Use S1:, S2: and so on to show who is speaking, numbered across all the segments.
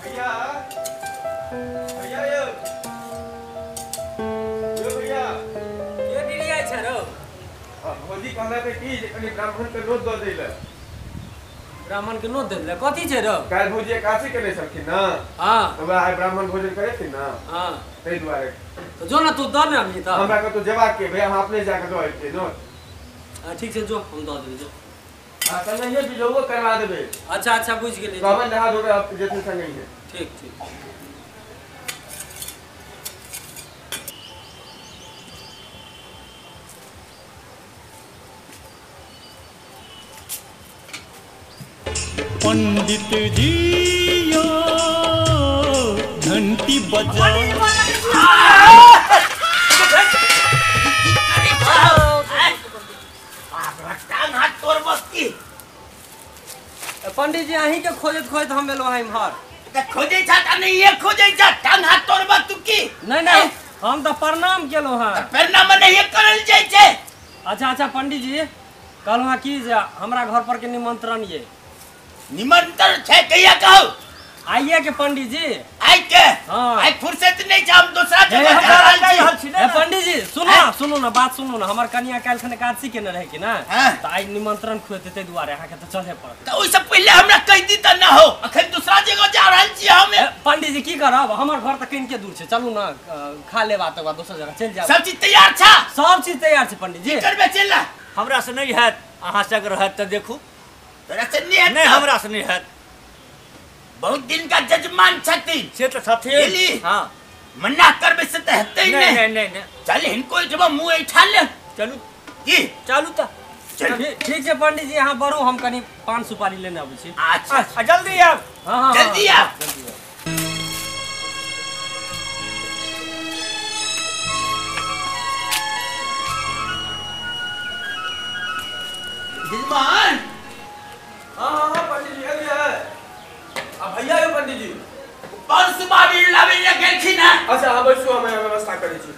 S1: भैया भैया यो भैया
S2: के डिलिया छ रो
S1: भौजी कहला के की जे कनी ब्राह्मण के नोत द देले
S2: ब्राह्मण के नोत देले कथि छै रो
S1: काल भौजी एकादशी केने छलखिन ना
S2: हां
S1: हमरा आइ ब्राह्मण भोजन करे थी ना
S2: हां
S1: तै दुआरे
S2: तो जो ना तू द ना हमनी त
S1: हमरा के तो जेबाक के भैया हम अपने जाके द आइते नोत
S2: ठीक छै जो हम द देबै जो
S1: हां त नहीं बिजोगो करवा देबे
S2: अच्छा अच्छा बुझ गेली
S1: कहबे नहा धोबे आप जेथिन संगे ही
S2: ठीक ठीक
S3: पंडित जी यो घंटी बजाओ
S2: पंडित जी अहीं के खोजत खोजत हम एलो हई घर
S4: त खोजे छ त नहीं ये खोजे छ टांग हाथ तोड़बा तू की
S2: नहीं नहीं हम तो प्रणाम केलो हां
S4: प्रणाम नहीं करल जाय छै।
S2: अच्छा अच्छा पंडित जी कहलहुँ हाँ कि जे हमरा घर पर के निमंत्रण ये
S4: निमंत्रण छै कहिया कहू
S2: आइए के पंडित जी
S4: आई के
S2: हाँ
S4: आई फुर्सत नहीं छ हम दूसरा जगह जा रहल छी।
S2: पंडित जी सुनो ना बात सुनो ना हमर कनिया काल खने एकादशी के न रहे कि ना त आई निमंत्रण खुएते ते दुआरे अहाँ के त चले पड़त
S4: त ओइ से पहले हमरा कह दी त ना हो अखन दूसरा जगह जा रहल छी हम।
S2: पंडित जी की करब हमर घर त कहीं के दूर छै चलू ना खा लेबा तक बाद दूसरा जगह चल जाब
S4: सब चीज तैयार छ
S2: सब चीज तैयार छै पंडित जी
S4: करबे चल
S5: हमरा से नहीं हैत अहाँ से अगर हैत त देखू
S4: तोरा से नहीं
S5: नहीं हमरा से नहीं हैत
S4: बहुत दिन का जजमान छथि
S5: से तो साथी हां
S4: मना करबे से त हेतै
S5: नहीं नहीं नहीं नहीं
S4: चल इनको इठबा मुंह उठा ले
S5: चलू
S4: की
S5: चालू त
S2: ठीक छै पंडित जी यहाँ बढ़ू हम कनी पान सुपारी लेने आबै छी
S4: अच्छा
S5: जल्दी आब
S2: हां
S4: जल्दी आ जजमान
S1: हां पंडित जी अलिया अब भैया यो पंडित जी
S4: पान सुपारी लावे ले गेलखिन ना।
S1: अच्छा हम बैसू हम व्यवस्था करै छी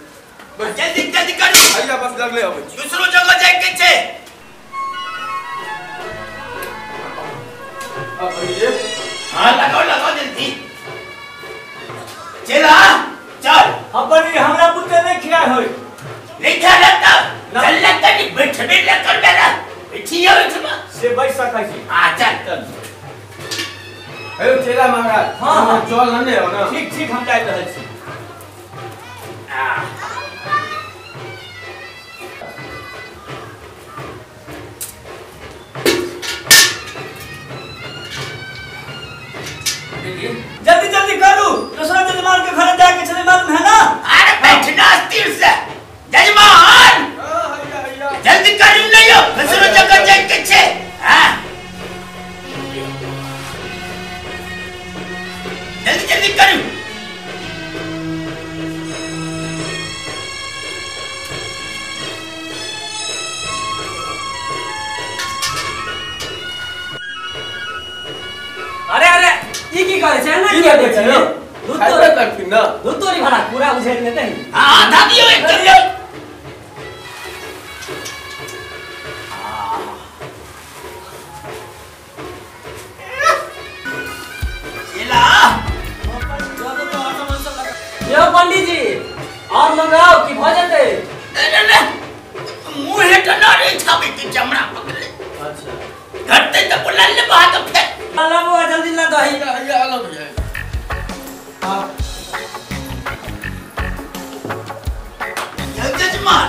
S4: बस जल्दी जल्दी कर
S1: भैया बस लगले आबै छी
S4: दूसरो जगह जाय के छै।
S1: अब पंडित जी
S4: हां लगाओ जल्दी चला चल
S5: अपन हमरा पुते नहीं खिया होई
S4: नहीं खा लेता चल ले तनी बैठबे ले कर बेला बैठियो इठमा
S5: से बैठ सकै छी
S4: हां चल
S1: हेलो चेला महाराज
S5: हाँ।
S1: चल नने हो ना
S5: ठीक ठीक हम जाय रहल छी जल्दी जल्दी करू दूसरा जजमान के घर जाके चले मालूम है ना
S4: अरे बैठना स्थिर से जजमान
S1: हां भैया
S4: जल्दी करू नहीं हो दूसरो जगह जाय के छै। हां जल्दी जल्दी करू
S2: अरे अरे ई की करे छै ना
S1: की
S2: की
S1: करे
S2: छै
S1: छै?
S2: दूध
S1: खाइबे करथिन ना
S2: तोरी भाड़ा पूरा बुझाइ ने नहीं
S4: हां आधा दियो एक कर लो चला
S2: यो पंडित जी और मंगाओ की भ जते
S4: नहीं मुंह हेट ना रे छाबे के चमड़ा पकड़े
S2: अच्छा
S4: घटते तो बुला ले बात फिर
S2: अल्लाह वो जल्दी ला दही
S1: भैया अलग हो जाए
S2: हां
S4: जजमान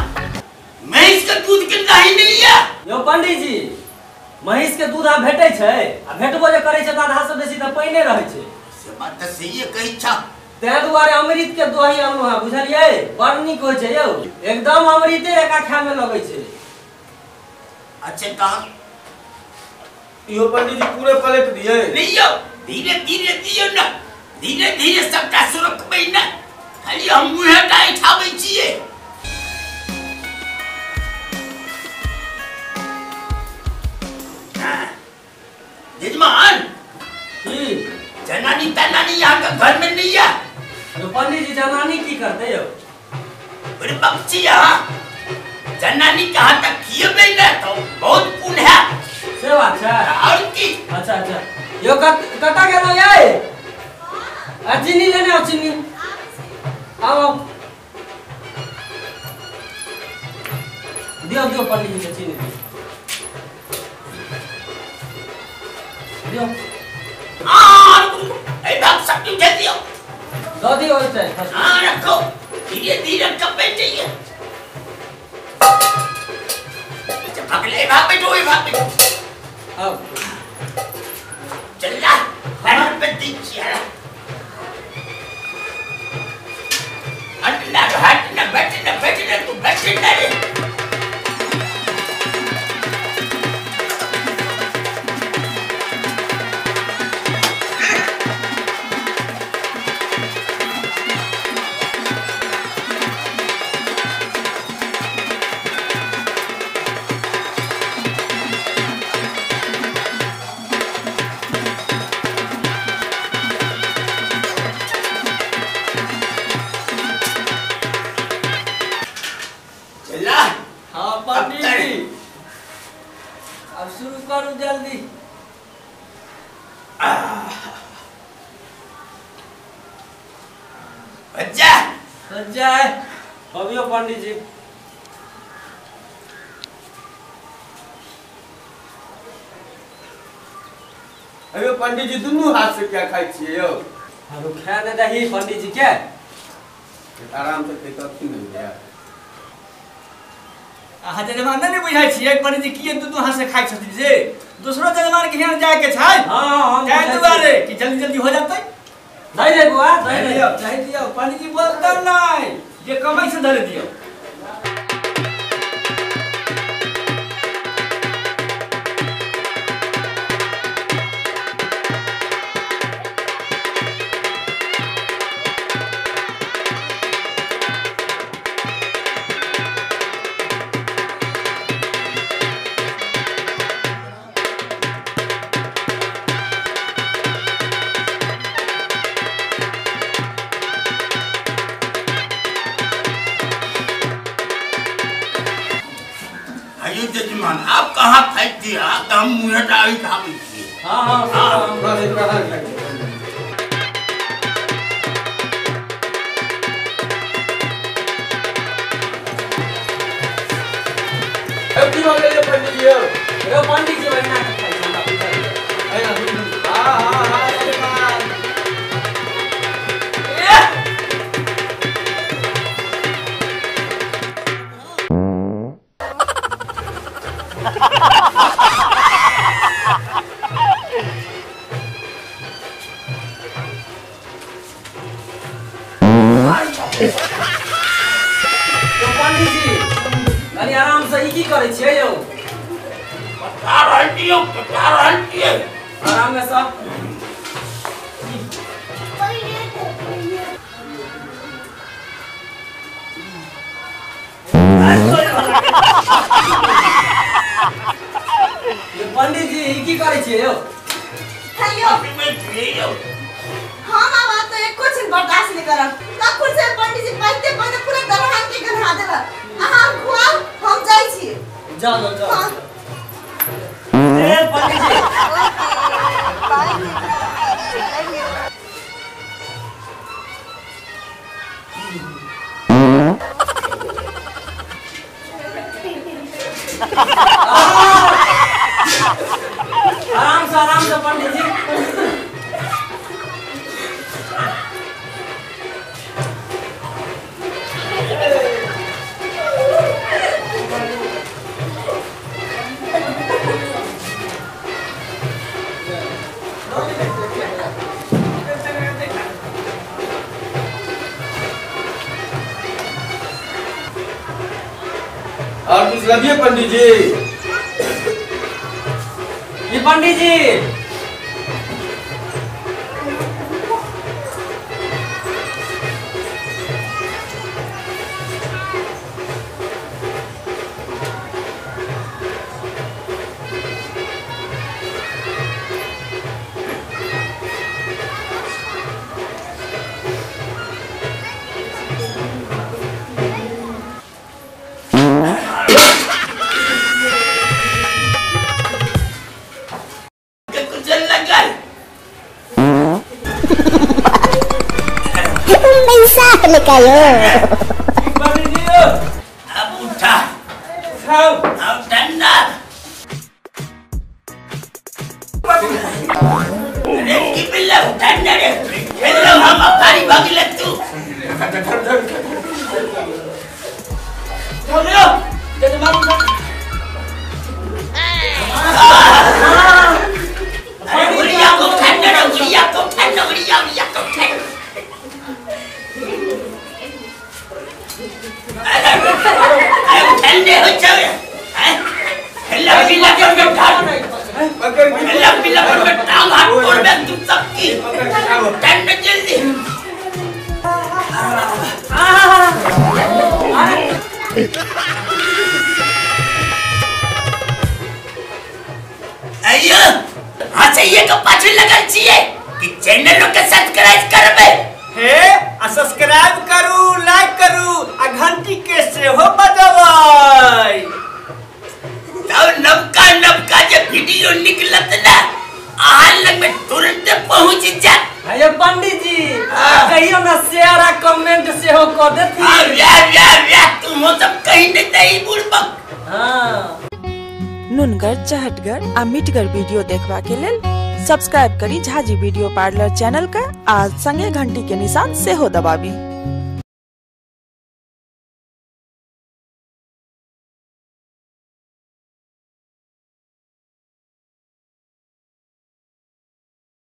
S4: महिष का दूध के नहीं लिया
S2: यो पंडित जी महिष के दूध आ भेटै छै आ भेटबो जे करै छै त आधा से बेसी त पाइने रहै छै
S4: से बात तो सही है कही छा
S2: तै दुआरे अमृत के दही अनलहुँ हैं बुझलियै बड़ नीक होइ छै यौ एकदम अमृते एका खाय में लगै छै
S4: अच्छे कहा
S1: यो पंडित जी पूरे पलट दिए
S4: लियो धीरे धीरे दियो ना धीरे धीरे सबका सुरक्षबै ना खाली हम मुंह हटाई छाबै छियै। जजमान
S2: की
S4: जनानी तनानी यहाँ का घर में नहीं है
S2: तो पंडित जी जनानी की करते हो
S4: बड़े बच्ची यहाँ जनानी कहाँ तक किए नहीं ना तो बहुत पुण्य है
S2: से बात है
S4: और की
S2: अच्छा अच्छा यो कटा गेलो ये
S4: जल्दी आओ
S2: दादी और से
S4: हाँ रखो धीरे धीरे कब चाहिए भाग ले भाग बैठो
S2: अब
S4: चल रहा पैर पे दीजिए हटना बैठना तू बैठना रे
S5: हाँ पंडित जी अब शुरू करो जल्दी
S4: बच्चा
S5: सज्जा है
S2: अभियो पंडित जी
S1: अबे पंडित जी दोनों हाथ से क्या खाई छिए यो
S2: हारो खाने दही पंडित जी के
S1: आराम से खेत अथी नहीं गया
S5: अहाँ जजमान नहीं बुझाई छिए पंडित जी किए दुनू हाथ से खाई छथिन से दूसरो जजमान के यहाँ जाए के छै
S2: हां
S5: जाए दुआरे कि जल्दी जल्दी हो जातै
S2: दई दे बुआ दई दे
S5: चाहे दियो पंडित जी बोलता नहीं ये कमाई से धर दियो
S4: जजमान आप कहाँ फेंक दिया हम मुँह डाली खा लीजिए
S2: हां
S1: बस एक बार खाई अब की हो गया पंडित जी
S2: रे पंडित जी बना के खाई हमरा पूछा
S1: है ना हां
S2: तो पंडित जी अरे आराम से ई की करे छिए यौ
S4: पतार हटियो
S2: आराम में सब ये पंडित जी ई की करे छिए यौ
S6: हेलो
S4: में दियो
S6: हम आवाज तो एक कुछ बर्दाश्त नहीं करब तब कुछ से पंडित जी बैठते पहले पूरा दरहान के गन्हा देला अहाँ खुआओ हम जाई छी
S2: जाओ
S6: हाँ।
S2: ए पंडित जी आराम से पंडित जी
S1: और कुछ लगिए पंडित जी
S2: ये पंडित जी
S6: निकालो
S2: पंडित जी
S4: अब उठा
S2: खाओ
S4: अब ठंडा अरे की बिल्ला उठाने रे हेलो हम भारी भागले तू
S5: बोलो तेरे मारू
S4: अरे गुड़िया को उठाने रे गुड़िया को उठाने गुड़िया को उठाने अरे उठाने हो जाए हेलो बिल्ला को उठा हेलो बिल्ला को टांग हाथ तोड़ दे तू सबकी उठाने जल्दी अयो हाँ चाहिए तो पाछू लगल चाहिए कि चैनल को सब्सक्राइब करबे
S5: हे आ सब्सक्राइब करू लाइक करू आ घंटी के से हो बजावै
S4: तो नबका जे वीडियो निकलत ना आहार लग में तुरंत पहुंच जा
S2: अरे पंडित जी कहियो ना शेयर आ कमेंट से हो कर देती
S4: या तुम हो सब कहीं नहीं बुड़बक
S2: हां
S7: नुनगर चहटगर आ मिटगर वीडियो देखबा के लेल सब्सक्राइब करी झाजी वीडियो पार्लर चैनल का आ संगे घंटी के निशान से हो दबाबी।